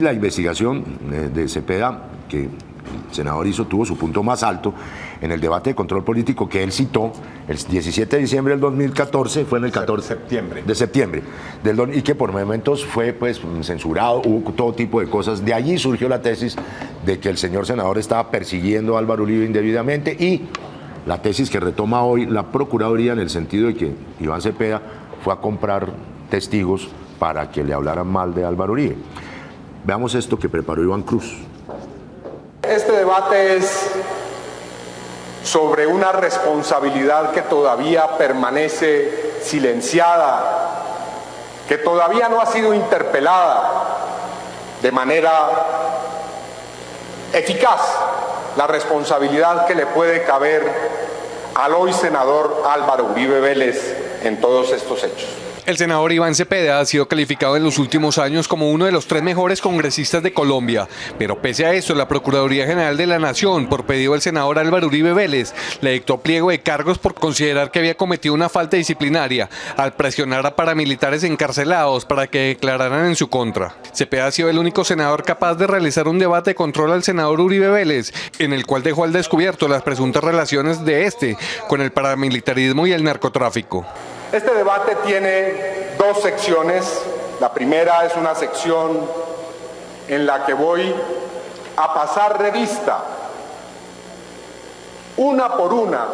La investigación de Cepeda, que el senador hizo, tuvo su punto más alto en el debate de control político que él citó el 17 de diciembre del 2014, fue en el 14 de septiembre, y que por momentos fue pues censurado, hubo todo tipo de cosas. De allí surgió la tesis de que el señor senador estaba persiguiendo a Álvaro Uribe indebidamente, y la tesis que retoma hoy la Procuraduría en el sentido de que Iván Cepeda fue a comprar testigos para que le hablaran mal de Álvaro Uribe. Veamos esto que preparó Iván Cruz. Este debate es sobre una responsabilidad que todavía permanece silenciada, que todavía no ha sido interpelada de manera eficaz, la responsabilidad que le puede caber al hoy senador Álvaro Uribe Vélez en todos estos hechos. El senador Iván Cepeda ha sido calificado en los últimos años como uno de los 3 mejores congresistas de Colombia, pero pese a esto, la Procuraduría General de la Nación, por pedido del senador Álvaro Uribe Vélez, le dictó pliego de cargos por considerar que había cometido una falta disciplinaria al presionar a paramilitares encarcelados para que declararan en su contra. Cepeda ha sido el único senador capaz de realizar un debate de control al senador Uribe Vélez, en el cual dejó al descubierto las presuntas relaciones de este con el paramilitarismo y el narcotráfico. Este debate tiene 2 secciones. La primera es una sección en la que voy a pasar revista, una por una,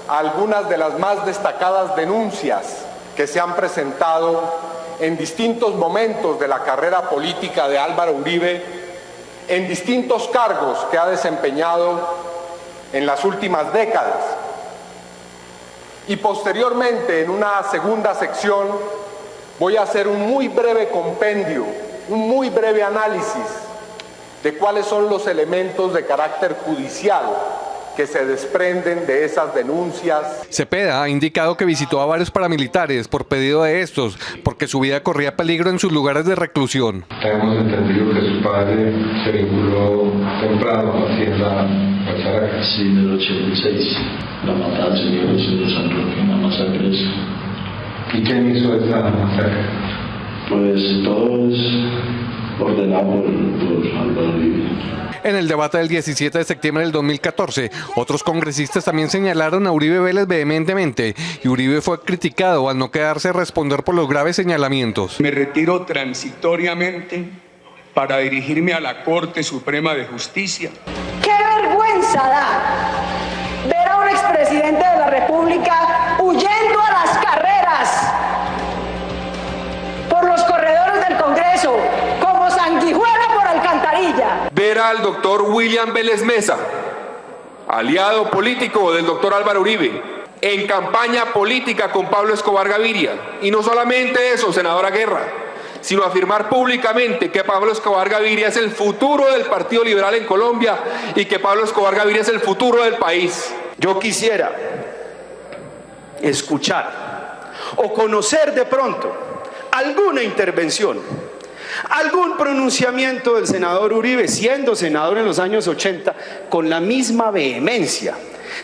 algunas de las más destacadas denuncias que se han presentado en distintos momentos de la carrera política de Álvaro Uribe, en distintos cargos que ha desempeñado en las últimas décadas. Y posteriormente, en una segunda sección, voy a hacer un muy breve compendio, un muy breve análisis de cuáles son los elementos de carácter judicial que se desprenden de esas denuncias. Cepeda ha indicado que visitó a varios paramilitares por pedido de estos, porque su vida corría peligro en sus lugares de reclusión. Hemos entendido que su padre se vinculó temprano a la hacienda Guacharaca. Sí, del 86, la matanza de José de San Roque, una masacre. ¿Y quién hizo esa masacre? Pues todo es ordenado por Álvaro Uribe. En el debate del 17 de septiembre del 2014, otros congresistas también señalaron a Uribe Vélez vehementemente, y Uribe fue criticado al no quedarse a responder por los graves señalamientos. Me retiro transitoriamente para dirigirme a la Corte Suprema de Justicia. ¡Qué vergüenza da ver a un expresidente de la República huyendo a las carreras por los corredores del Congreso como sanguijuela por alcantarilla! Ver al doctor William Vélez Mesa, aliado político del doctor Álvaro Uribe, en campaña política con Pablo Escobar Gaviria. Y no solamente eso, senadora Guerra, sino afirmar públicamente que Pablo Escobar Gaviria es el futuro del Partido Liberal en Colombia y que Pablo Escobar Gaviria es el futuro del país. Yo quisiera escuchar o conocer de pronto alguna intervención, algún pronunciamiento del senador Uribe, siendo senador en los años 80, con la misma vehemencia,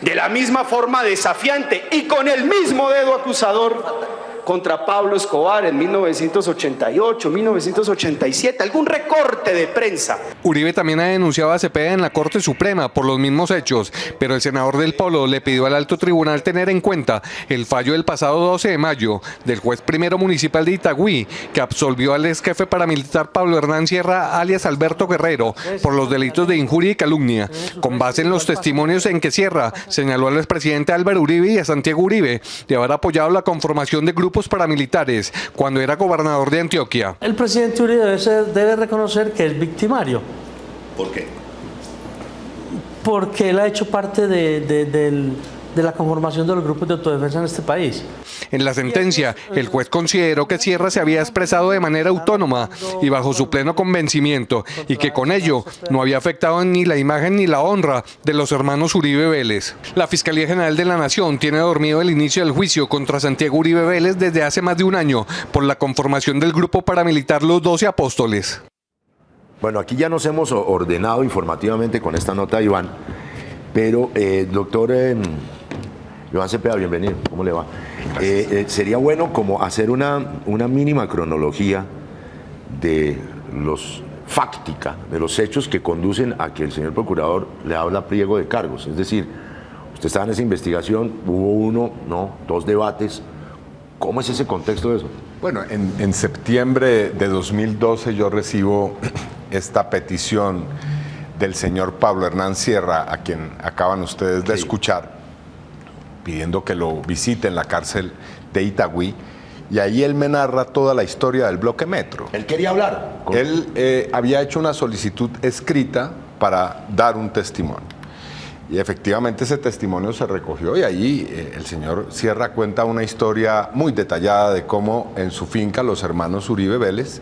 de la misma forma desafiante y con el mismo dedo acusador contra Pablo Escobar en 1988, 1987, algún recorte de prensa. Uribe también ha denunciado a Cepeda en la Corte Suprema por los mismos hechos, pero el senador del Polo le pidió al alto tribunal tener en cuenta el fallo del pasado 12 de mayo del juez primero municipal de Itagüí, que absolvió al ex jefe paramilitar Pablo Hernán Sierra, alias Alberto Guerrero, por los delitos de injuria y calumnia, con base en los testimonios en que Sierra señaló al expresidente Álvaro Uribe y a Santiago Uribe de haber apoyado la conformación de grupos paramilitares cuando era gobernador de Antioquia. El presidente Uribe debe reconocer que es victimario. ¿Por qué? Porque él ha hecho parte de la conformación de los grupos de autodefensa en este país. En la sentencia, el juez consideró que Sierra se había expresado de manera autónoma y bajo su pleno convencimiento, y que con ello no había afectado ni la imagen ni la honra de los hermanos Uribe Vélez. La Fiscalía General de la Nación tiene dormido el inicio del juicio contra Santiago Uribe Vélez desde hace más de un año por la conformación del grupo paramilitar Los 12 Apóstoles. Bueno, aquí ya nos hemos ordenado informativamente con esta nota, Iván, pero doctor Iván Cepeda, bienvenido, ¿cómo le va? Sería bueno como hacer una mínima cronología de los fáctica de los hechos que conducen a que el señor procurador le habla pliego de cargos. Es decir, usted estaba en esa investigación, hubo uno, no, 2 debates. ¿Cómo es ese contexto de eso? Bueno, en septiembre de 2012 yo recibo esta petición del señor Pablo Hernán Sierra, a quien acaban ustedes de escuchar, pidiendo que lo visite en la cárcel de Itagüí, y ahí él me narra toda la historia del bloque Metro. ¿Él quería hablar? Él había hecho una solicitud escrita para dar un testimonio. Y efectivamente ese testimonio se recogió y ahí el señor Sierra cuenta una historia muy detallada de cómo en su finca los hermanos Uribe Vélez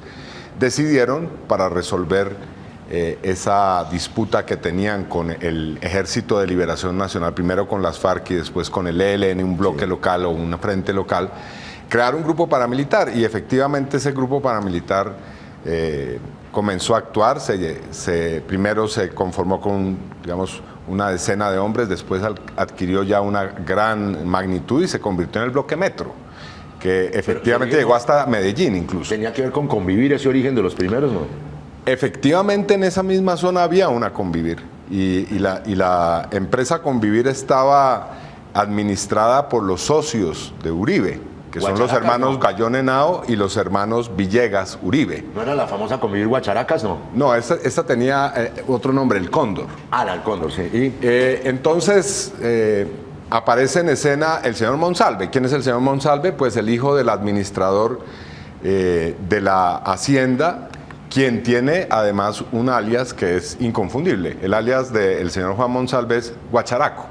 decidieron, para resolver esa disputa que tenían con el Ejército de Liberación Nacional, primero con las FARC y después con el ELN, un bloque local o un frente local, crear un grupo paramilitar. Y efectivamente ese grupo paramilitar comenzó a actuar, primero se conformó con, digamos, una decena de hombres, después adquirió ya una gran magnitud y se convirtió en el bloque Metro, que efectivamente llegó hasta Medellín incluso. ¿Tenía que ver con convivir ese origen de los primeros, no? Efectivamente en esa misma zona había una Convivir y la empresa Convivir estaba administrada por los socios de Uribe, que son los hermanos Gallón Henao y los hermanos Villegas Uribe. ¿No era la famosa Convivir Guacharacas, no? No, esta tenía otro nombre, el Cóndor. Ah, el Cóndor, sí. Entonces aparece en escena el señor Monsalve. ¿Quién es el señor Monsalve? Pues el hijo del administrador de la Hacienda, quien tiene además un alias que es inconfundible. El alias del señor Juan Monsalve es Guacharaco.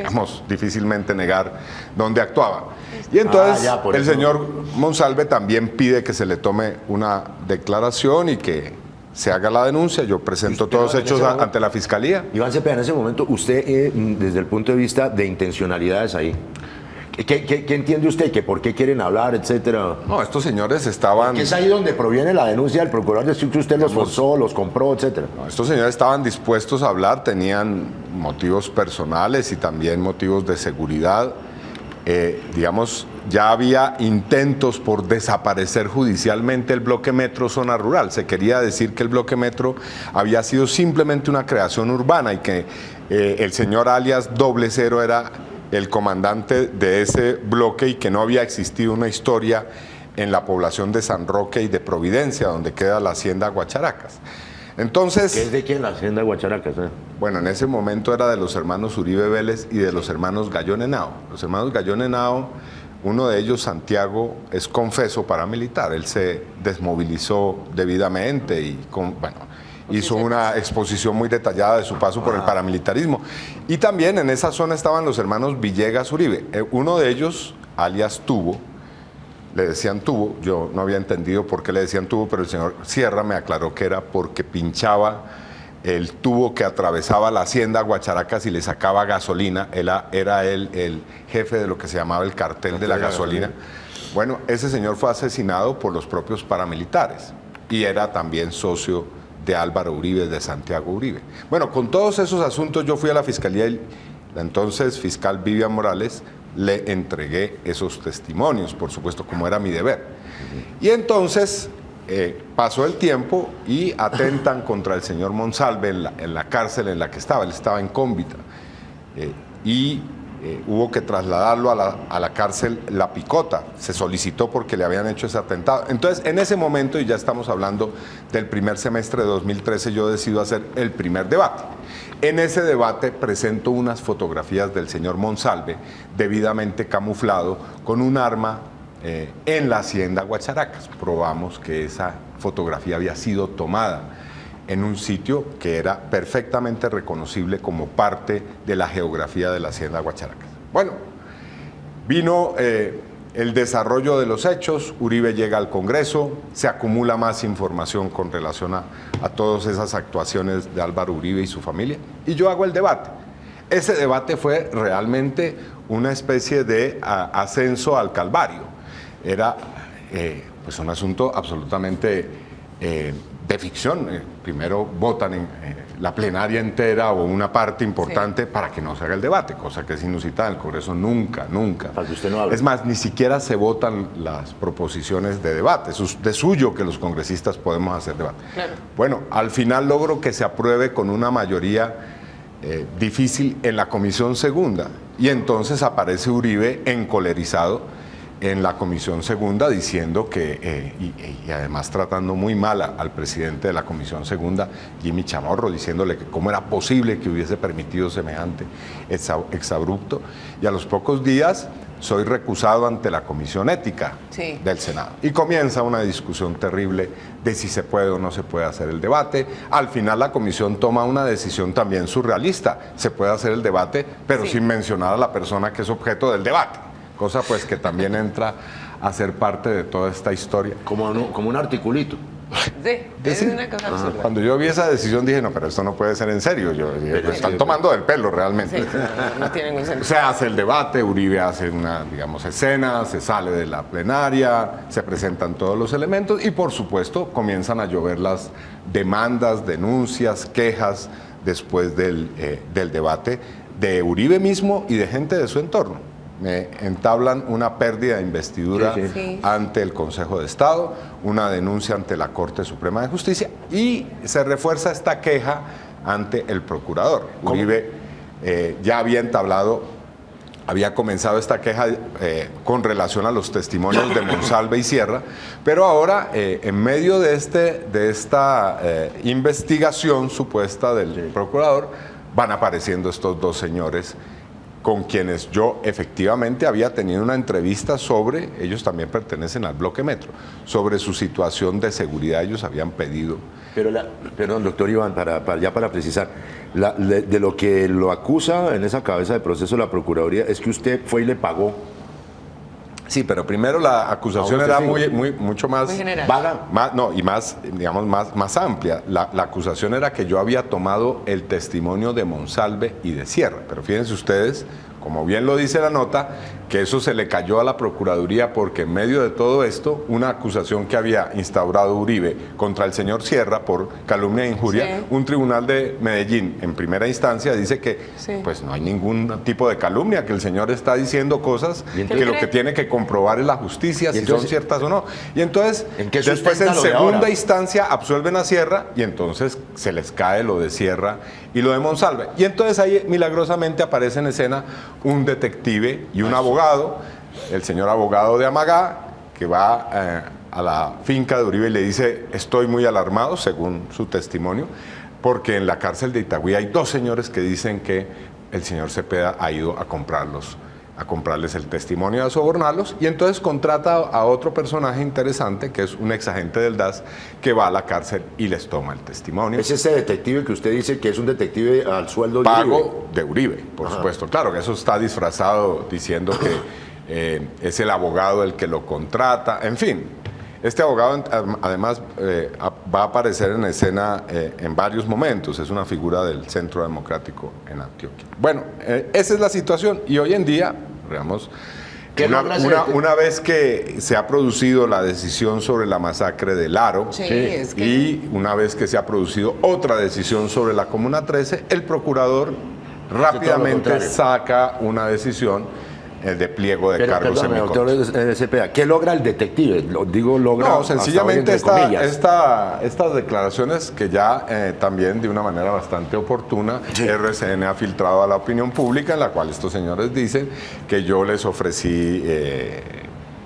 Vamos, difícilmente negar dónde actuaba. Y entonces el señor Monsalve también pide que se le tome una declaración y que se haga la denuncia. Yo presento todos los hechos ante la Fiscalía. Iván Cepeda, en ese momento, usted, desde el punto de vista de intencionalidades ahí, ¿qué entiende usted? ¿Que por qué quieren hablar, etcétera? No, estos señores estaban... ¿Que es ahí donde proviene la denuncia del procurador de decir que usted los forzó, los compró, etcétera? No, estos señores estaban dispuestos a hablar, tenían motivos personales y también motivos de seguridad. Digamos, ya había intentos por desaparecer judicialmente el bloque Metro Zona Rural. Se quería decir que el bloque Metro había sido simplemente una creación urbana y que el señor alias 00 era el comandante de ese bloque y que no había existido una historia en la población de San Roque y de Providencia, donde queda la hacienda Guacharacas. Entonces, ¿qué es de quién la hacienda Guacharacas? Bueno, en ese momento era de los hermanos Uribe Vélez y de los hermanos Gallón Henao. Los hermanos Gallón Henao, uno de ellos, Santiago, es confeso paramilitar. Él se desmovilizó debidamente y hizo una exposición muy detallada de su paso por el paramilitarismo. Y también en esa zona estaban los hermanos Villegas Uribe. Uno de ellos, alias Tubo, le decían Tubo, yo no había entendido por qué le decían Tubo, pero el señor Sierra me aclaró que era porque pinchaba el tubo que atravesaba la hacienda Guacharacas y le sacaba gasolina. Era él el jefe de lo que se llamaba el cartel de la gasolina. Bueno, ese señor fue asesinado por los propios paramilitares y era también socio de Álvaro Uribe, de Santiago Uribe. Bueno, con todos esos asuntos yo fui a la Fiscalía y la entonces fiscal Vivian Morales le entregué esos testimonios, por supuesto, como era mi deber. Y entonces pasó el tiempo y atentan contra el señor Monsalve en la cárcel en la que estaba. Él estaba en Cómbita y hubo que trasladarlo a la cárcel La Picota. Se solicitó porque le habían hecho ese atentado. Entonces, en ese momento, y ya estamos hablando del primer semestre de 2013, yo decido hacer el primer debate. En ese debate presento unas fotografías del señor Monsalve, debidamente camuflado, con un arma en la hacienda Guacharacas. Probamos que esa fotografía había sido tomada en un sitio que era perfectamente reconocible como parte de la geografía de la hacienda Guacharacas. Bueno, vino el desarrollo de los hechos, Uribe llega al Congreso, se acumula más información con relación a todas esas actuaciones de Álvaro Uribe y su familia, y yo hago el debate. Ese debate fue realmente una especie de ascenso al Calvario. Era pues un asunto absolutamente de ficción. Primero votan en la plenaria entera o una parte importante para que no se haga el debate, cosa que es inusitada en el Congreso. Nunca. Para que usted no hable. Es más, ni siquiera se votan las proposiciones de debate. Eso es de suyo que los congresistas podemos hacer debate. Claro. Bueno, al final logro que se apruebe con una mayoría difícil en la Comisión Segunda. Y entonces aparece Uribe encolerizado en la Comisión Segunda diciendo que, y además tratando muy mal al presidente de la Comisión Segunda, Jimmy Chamorro, diciéndole que cómo era posible que hubiese permitido semejante exabrupto. Y a los pocos días soy recusado ante la Comisión Ética del Senado. Y comienza una discusión terrible de si se puede o no se puede hacer el debate. Al final la comisión toma una decisión también surrealista. Se puede hacer el debate, pero sin mencionar a la persona que es objeto del debate. Cosa pues que también entra a ser parte de toda esta historia. Como un articulito. Sí, es una cosa absurda. Cuando yo vi esa decisión dije, no, pero esto no puede ser en serio. Yo dije, pues, están tomando del pelo realmente. Sí, no tiene ningún sentido. Se hace el debate, Uribe hace una, digamos, escena, se sale de la plenaria, se presentan todos los elementos y por supuesto comienzan a llover las demandas, denuncias, quejas después del debate de Uribe mismo y de gente de su entorno. Me entablan una pérdida de investidura ante el Consejo de Estado, una denuncia ante la Corte Suprema de Justicia y se refuerza esta queja ante el procurador. Uribe ya había comenzado esta queja con relación a los testimonios de Monsalve y Sierra, pero ahora en medio de esta investigación supuesta del procurador van apareciendo estos dos señores con quienes yo efectivamente había tenido una entrevista sobre, ellos también pertenecen al bloque Metro, sobre su situación de seguridad. Ellos habían pedido. Pero perdón, doctor Iván, para precisar, de lo que lo acusa en esa cabeza de proceso la Procuraduría es que usted fue y le pagó. Sí, pero primero la acusación era mucho más vaga, más amplia. La acusación era que yo había tomado el testimonio de Monsalve y de Sierra. Pero fíjense ustedes, como bien lo dice la nota, que eso se le cayó a la Procuraduría porque en medio de todo esto, una acusación que había instaurado Uribe contra el señor Sierra por calumnia e injuria, un tribunal de Medellín en primera instancia dice que pues no hay ningún tipo de calumnia, que el señor está diciendo cosas que lo que tiene que comprobar es la justicia, si son ciertas o no. Y entonces, después en segunda instancia absuelven a Sierra y entonces se les cae lo de Sierra y lo de Monsalve. Y entonces ahí milagrosamente aparece en escena un detective y un abogado, el señor abogado de Amagá, que va a la finca de Uribe y le dice, estoy muy alarmado, según su testimonio, porque en la cárcel de Itagüí hay dos señores que dicen que el señor Cepeda ha ido a comprarles el testimonio, a sobornarlos, y entonces contrata a otro personaje interesante, que es un exagente del DAS, que va a la cárcel y les toma el testimonio. ¿Es ese detective que usted dice que es un detective al sueldo de pago de Uribe, por supuesto? Claro, que eso está disfrazado diciendo que es el abogado el que lo contrata, en fin. Este abogado además va a aparecer en escena en varios momentos, es una figura del Centro Democrático en Antioquia. Bueno, esa es la situación y hoy en día, digamos, una vez que se ha producido la decisión sobre la masacre del Aro y una vez que se ha producido otra decisión sobre la Comuna 13, el procurador rápidamente saca una decisión de pliego de cargos semicortos. Doctor Cepeda, ¿qué logra el detective? No, sencillamente estas declaraciones que ya también de una manera bastante oportuna RCN ha filtrado a la opinión pública, en la cual estos señores dicen que yo les ofrecí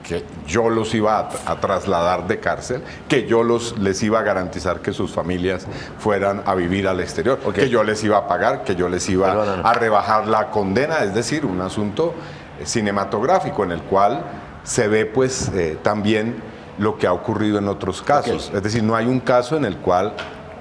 que yo los iba a trasladar de cárcel, que yo les iba a garantizar que sus familias fueran a vivir al exterior, que yo les iba a pagar, que yo les iba a rebajar la condena, es decir, un asunto cinematográfico en el cual se ve pues también lo que ha ocurrido en otros casos. Es decir, no hay un caso en el cual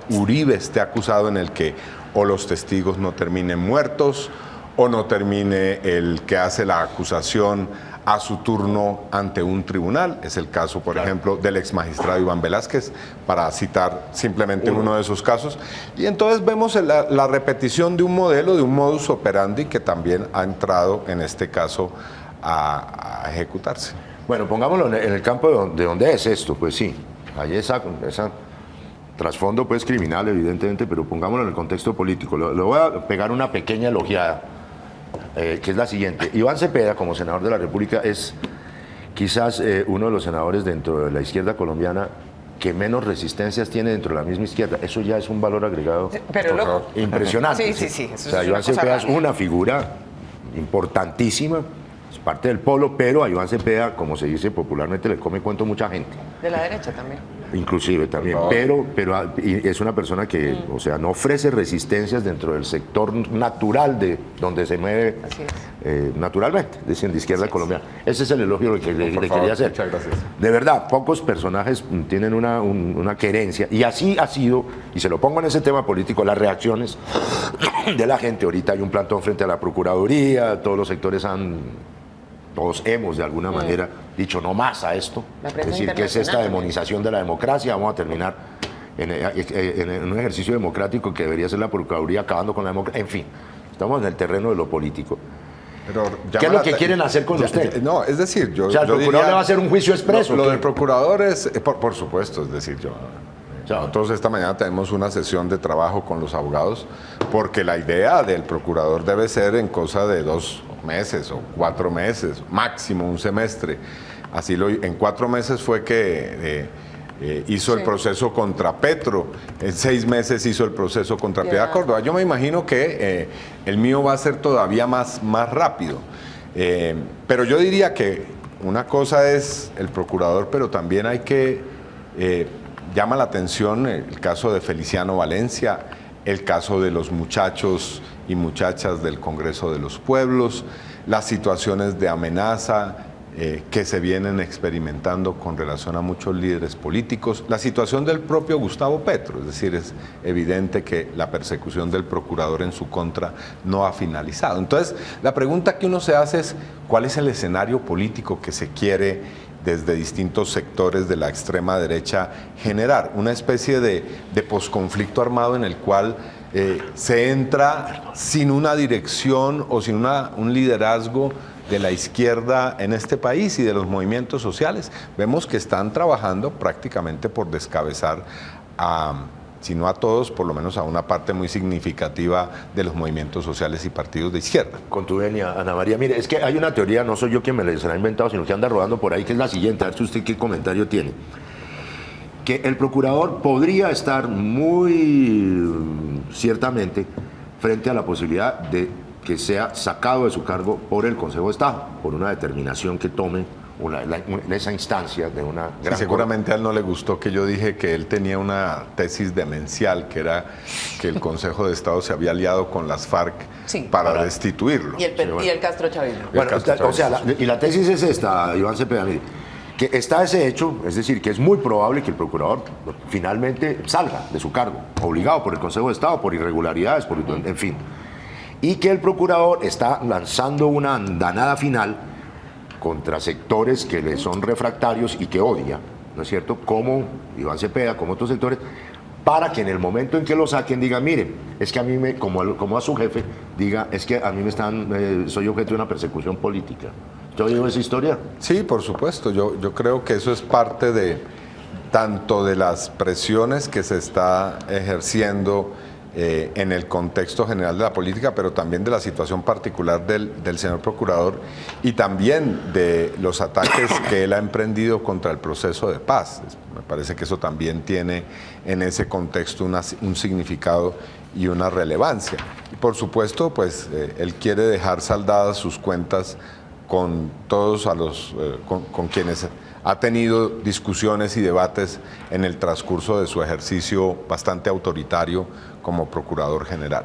Uribe esté acusado en el que o los testigos no terminen muertos o no termine el que hace la acusación a su turno ante un tribunal. Es el caso, por ejemplo, del ex magistrado Iván Velázquez, para citar simplemente uno de esos casos. Y entonces vemos la repetición de un modelo, de un modus operandi que también ha entrado en este caso a ejecutarse. Bueno, pongámoslo en el campo de donde es esto, pues sí, hay esa trasfondo pues criminal, evidentemente, pero pongámoslo en el contexto político. Le voy a pegar una pequeña elogiada, que es la siguiente. Iván Cepeda, como senador de la República, es quizás uno de los senadores dentro de la izquierda colombiana que menos resistencias tiene dentro de la misma izquierda. Eso ya es un valor agregado pero impresionante. Sí. O sea, Iván Cepeda es una figura importantísima, es parte del polo, pero a Iván Cepeda, como se dice popularmente, le come cuento mucha gente. De la derecha también. Inclusive también, pero y es una persona que, o sea, no ofrece resistencias dentro del sector natural de donde se mueve naturalmente, es decir, de izquierda colombiana. Ese es el elogio que le quería hacer. Muchas gracias. De verdad, pocos personajes tienen una querencia, y así ha sido, y se lo pongo en ese tema político, las reacciones de la gente. Ahorita hay un plantón frente a la Procuraduría, todos los sectores todos hemos de alguna manera dicho no más a esto, es decir, que es esta demonización de la democracia. Vamos a terminar en un ejercicio democrático que debería ser la Procuraduría acabando con la democracia. En fin, estamos en el terreno de lo político. Pero ¿qué es lo que quieren hacer con usted? No, es decir, o sea, el procurador le va a hacer un juicio expreso. Lo del procurador es, por supuesto, es decir, nosotros esta mañana tenemos una sesión de trabajo con los abogados, porque la idea del procurador debe ser en cosa de 2 meses o 4 meses, máximo un semestre. Así en 4 meses fue que hizo el proceso contra Petro, en 6 meses hizo el proceso contra Piedad Córdoba. Yo me imagino que el mío va a ser todavía más rápido. Pero yo diría que una cosa es el procurador, pero también hay que... llama la atención el caso de Feliciano Valencia, el caso de los muchachos y muchachas del Congreso de los Pueblos, las situaciones de amenaza que se vienen experimentando con relación a muchos líderes políticos, la situación del propio Gustavo Petro, es decir, es evidente que la persecución del procurador en su contra no ha finalizado. Entonces, la pregunta que uno se hace es, ¿cuál es el escenario político que se quiere desde distintos sectores de la extrema derecha generar? Una especie de posconflicto armado en el cual se entra sin una dirección o sin un liderazgo de la izquierda en este país y de los movimientos sociales. Vemos que están trabajando prácticamente por descabezar si no a todos, por lo menos a una parte muy significativa de los movimientos sociales y partidos de izquierda. Con tu venia, Ana María. Mire, es que hay una teoría, no soy yo quien me la ha inventado, sino que anda rodando por ahí, que es la siguiente, a ver si usted qué comentario tiene. Que el procurador podría estar muy ciertamente frente a la posibilidad de que sea sacado de su cargo por el Consejo de Estado, por una determinación que tome esa instancia de una gran... Seguramente a él no le gustó que yo dije que él tenía una tesis demencial, que era que el Consejo de Estado se había aliado con las FARC para destituirlo. Y el castrochavismo. Bueno, o sea, y la tesis es esta, Iván Cepeda, mire, que está ese hecho, es decir, que es muy probable que el procurador finalmente salga de su cargo, obligado por el Consejo de Estado, por irregularidades, en fin, y que el procurador está lanzando una andanada final contra sectores que le son refractarios y que odia, ¿no es cierto?, como Iván Cepeda, como otros sectores, para que en el momento en que lo saquen diga, miren, es que a mí, como a su jefe, diga, es que a mí soy objeto de una persecución política. ¿Yo digo esa historia? Sí, por supuesto. Yo creo que eso es parte tanto de las presiones que se está ejerciendo en el contexto general de la política, pero también de la situación particular del señor procurador y también de los ataques que él ha emprendido contra el proceso de paz. Me parece que eso también tiene en ese contexto un significado y una relevancia. Y por supuesto, pues él quiere dejar saldadas sus cuentas con todos con quienes ha tenido discusiones y debates en el transcurso de su ejercicio bastante autoritario como Procurador General.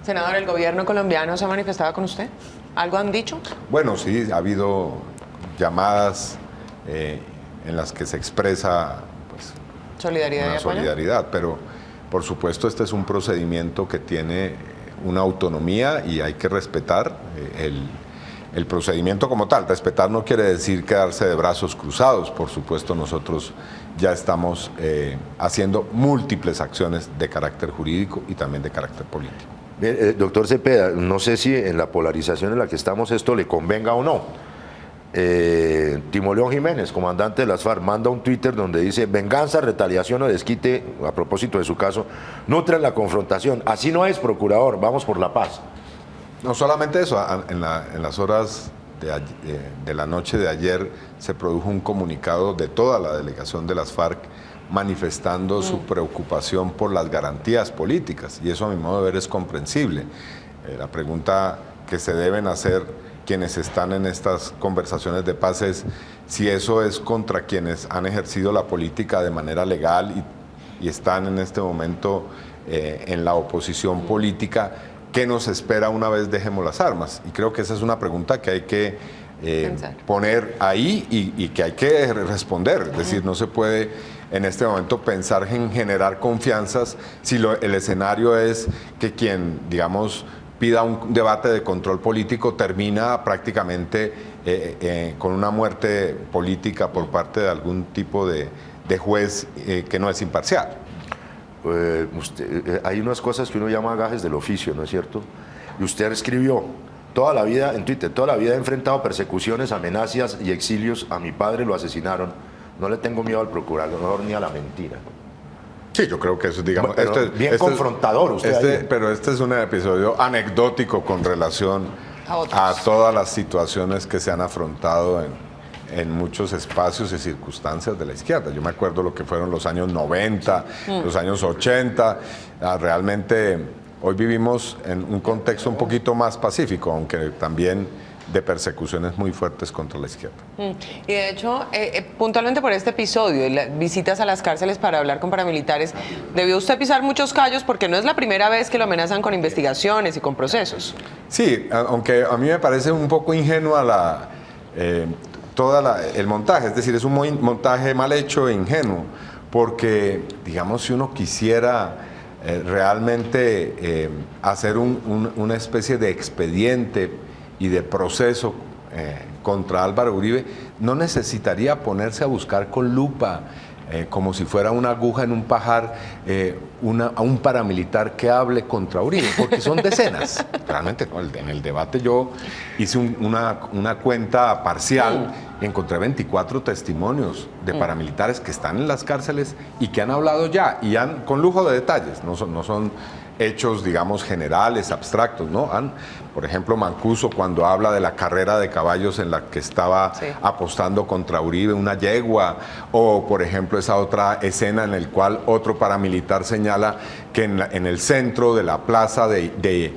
Senador, ¿el gobierno colombiano se ha manifestado con usted? ¿Algo han dicho? Bueno, sí, ha habido llamadas en las que se expresa solidaridad, pero por supuesto este es un procedimiento que tiene una autonomía y hay que respetar el procedimiento como tal. Respetar no quiere decir quedarse de brazos cruzados. Por supuesto, nosotros ya estamos haciendo múltiples acciones de carácter jurídico y también de carácter político. Doctor Cepeda, no sé si en la polarización en la que estamos esto le convenga o no. Timo León Jiménez, comandante de las FARC, manda un Twitter donde dice: venganza, retaliación o desquite, a propósito de su caso, nutren la confrontación. Así no es, procurador, vamos por la paz. No solamente eso, en las horas de la noche de ayer se produjo un comunicado de toda la delegación de las FARC manifestando su preocupación por las garantías políticas, y eso a mi modo de ver es comprensible. La pregunta que se deben hacer quienes están en estas conversaciones de paz es si eso es contra quienes han ejercido la política de manera legal y están en este momento en la oposición política. ¿Qué nos espera una vez dejemos las armas? Y creo que esa es una pregunta que hay que poner ahí y que hay que responder. Es decir, no se puede en este momento pensar en generar confianzas si el escenario es que quien, digamos, pida un debate de control político termina prácticamente con una muerte política por parte de algún tipo de juez que no es imparcial. Hay unas cosas que uno llama gajes del oficio, ¿no es cierto? Y usted escribió: toda la vida, en Twitter, toda la vida he enfrentado persecuciones, amenazas y exilios. A mi padre lo asesinaron. No le tengo miedo al procurador ni a la mentira. Sí, yo creo que eso, digamos, bien confrontador usted. Pero este es un episodio anecdótico con relación a todas las situaciones que se han afrontado en muchos espacios y circunstancias de la izquierda. Yo me acuerdo lo que fueron los años 90, los años 80. Realmente hoy vivimos en un contexto un poquito más pacífico, aunque también de persecuciones muy fuertes contra la izquierda. Y de hecho, puntualmente por este episodio, las visitas a las cárceles para hablar con paramilitares, debió usted pisar muchos callos porque no es la primera vez que lo amenazan con investigaciones y con procesos. Sí, aunque a mí me parece un poco ingenua el montaje, es decir, es un montaje mal hecho e ingenuo, porque, digamos, si uno quisiera realmente hacer una especie de expediente y de proceso contra Álvaro Uribe, no necesitaría ponerse a buscar con lupa, como si fuera una aguja en un pajar, a un paramilitar que hable contra Uribe, porque son decenas. Realmente, en el debate yo hice una cuenta parcial y encontré 24 testimonios de paramilitares que están en las cárceles y que han hablado ya, y con lujo de detalles, no son hechos, digamos, generales, abstractos, ¿no? Por ejemplo, Mancuso, cuando habla de la carrera de caballos en la que estaba apostando contra Uribe, una yegua, o por ejemplo esa otra escena en la cual otro paramilitar señala que en el centro de la plaza de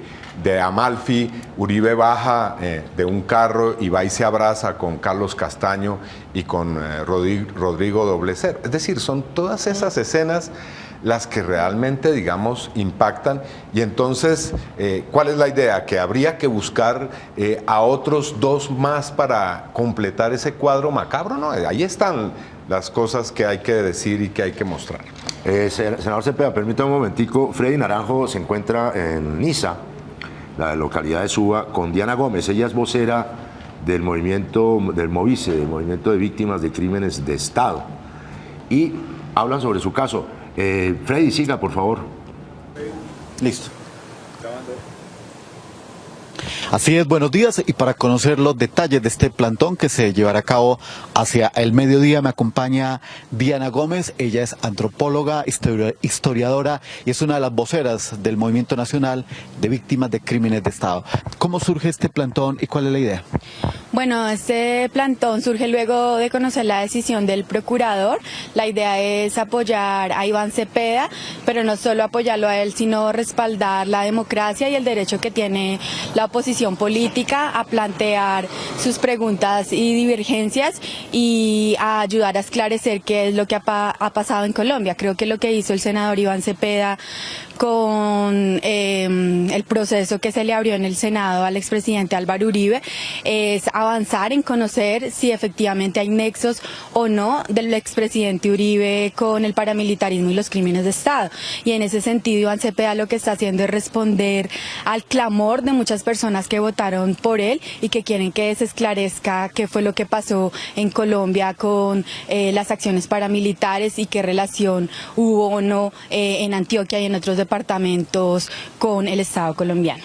Amalfi, Uribe baja de un carro y va y se abraza con Carlos Castaño y con Rodrigo Doblecer. Es decir, son todas esas escenas las que realmente, digamos, impactan. Y entonces, ¿cuál es la idea? Que habría que buscar a otros dos más para completar ese cuadro macabro, ¿no? Ahí están las cosas que hay que decir y que hay que mostrar. Senador Cepeda, permítame un momentico. Freddy Naranjo se encuentra en Niza, la localidad de Suba, con Diana Gómez. Ella es vocera del movimiento, del MOVICE, del Movimiento de Víctimas de Crímenes de Estado. Y hablan sobre su caso. Freddy, siga, por favor. Listo. Así es, buenos días, y para conocer los detalles de este plantón que se llevará a cabo hacia el mediodía me acompaña Diana Gómez. Ella es antropóloga, historiadora y es una de las voceras del Movimiento Nacional de Víctimas de Crímenes de Estado. ¿Cómo surge este plantón y cuál es la idea? Bueno, este plantón surge luego de conocer la decisión del procurador. La idea es apoyar a Iván Cepeda, pero no solo apoyarlo a él, sino respaldar la democracia y el derecho que tiene la oposición política a plantear sus preguntas y divergencias y a ayudar a esclarecer qué es lo que ha pasado en Colombia. Creo que lo que hizo el senador Iván Cepeda con el proceso que se le abrió en el Senado al expresidente Álvaro Uribe es avanzar en conocer si efectivamente hay nexos o no del expresidente Uribe con el paramilitarismo y los crímenes de Estado. Y en ese sentido Iván Cepeda lo que está haciendo es responder al clamor de muchas personas que votaron por él y que quieren que se esclarezca qué fue lo que pasó en Colombia con las acciones paramilitares y qué relación hubo o no en Antioquia y en otros departamentos con el Estado colombiano.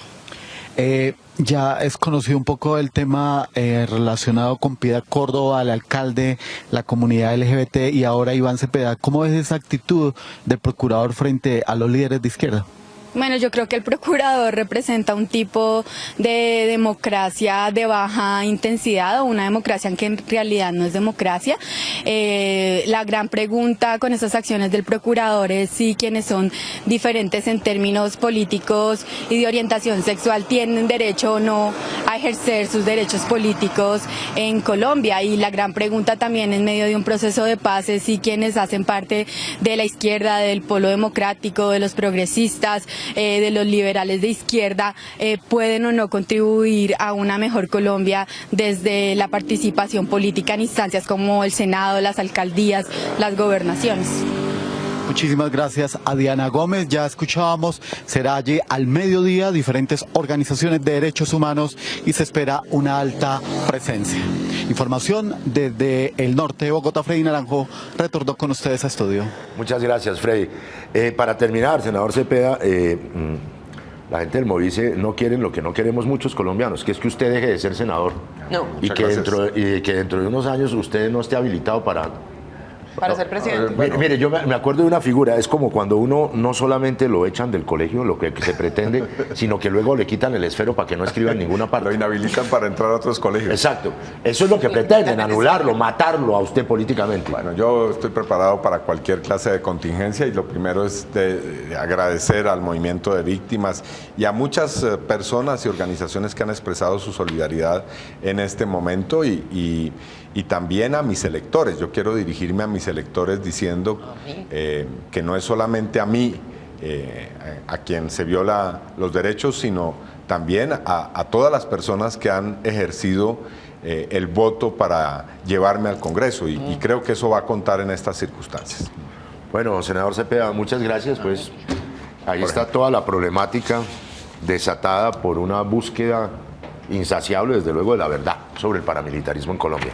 Ya es conocido un poco el tema relacionado con Piedad Córdoba, el alcalde, la comunidad LGBT y ahora Iván Cepeda. ¿Cómo ves esa actitud del procurador frente a los líderes de izquierda? Bueno, yo creo que el procurador representa un tipo de democracia de baja intensidad o una democracia que en realidad no es democracia. La gran pregunta con esas acciones del procurador es si quienes son diferentes en términos políticos y de orientación sexual tienen derecho o no a ejercer sus derechos políticos en Colombia. Y la gran pregunta también en medio de un proceso de paz es si quienes hacen parte de la izquierda, del polo democrático, de los progresistas, de los liberales de izquierda, pueden o no contribuir a una mejor Colombia desde la participación política en instancias como el Senado, las alcaldías, las gobernaciones. Muchísimas gracias a Diana Gómez. Ya escuchábamos, será allí al mediodía, diferentes organizaciones de derechos humanos y se espera una alta presencia. Información desde el norte de Bogotá. Freddy Naranjo retornó con ustedes a estudio. Muchas gracias, Freddy. Para terminar, senador Cepeda, la gente del Movice no quieren lo que no queremos muchos colombianos, que es que usted deje de ser senador. No. Y que dentro de unos años usted no esté habilitado para ser presidente. Mire, yo me acuerdo de una figura, es como cuando uno no solamente lo echan del colegio, lo que se pretende, sino que luego le quitan el esfero para que no escriba en ninguna parte. Lo inhabilitan para entrar a otros colegios. Exacto. Eso es lo que pretenden, anularlo, matarlo a usted políticamente. Bueno, yo estoy preparado para cualquier clase de contingencia y lo primero es de agradecer al movimiento de víctimas y a muchas personas y organizaciones que han expresado su solidaridad en este momento y también a mis electores. Yo quiero dirigirme a mis electores diciendo que no es solamente a mí a quien se viola los derechos, sino también a todas las personas que han ejercido el voto para llevarme al Congreso y creo que eso va a contar en estas circunstancias. Bueno, senador Cepeda, muchas gracias. Pues ahí está toda la problemática desatada por una búsqueda insaciable, desde luego, de la verdad sobre el paramilitarismo en Colombia.